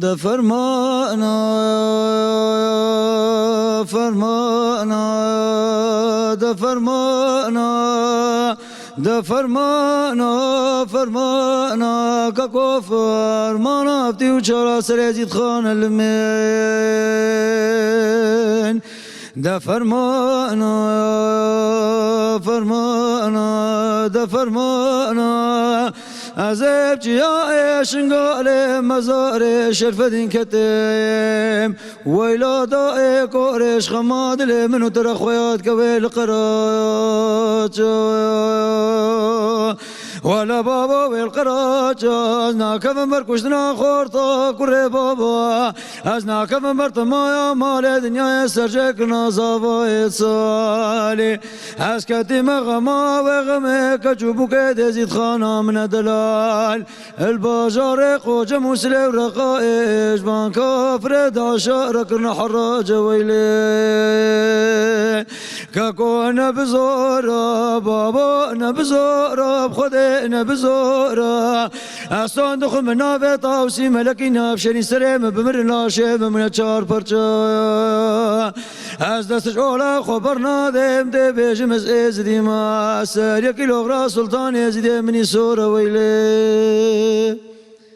ده فرمانا فرمانا ده فرمانا ده فرمانا فرمانا ككفر ما نفتي وشرا سريزيد خان المين ده فرمانا فرمانا ده فرمانا عذاب جياء شنقال مزار شرف دين كتيم ويلا دائق قريش خماد لي منو ترى خويات كويل قراج ولا بابا والقراج ازنا كم مركشنا خورطا كري بابا ازنا كم مرت ما مال دنيا سرجك نصابا صالي اسكتي مغما وغمك جبوك دزيد خانه من دلال البجار خوج مسلم ورقائش بان كفر داشر كرنا حراج ويلي ككون بزورا بابا نبزورا بخدي نبزورا أستون دخل من نافع طاوسي ملكي نافشني سريم بمرنا شيب من الشار برشا از دستش اولا خبرنا دیم دی بیجم از ازدی ما سر یکی لغرا سلطان ازدی منی سور ویلی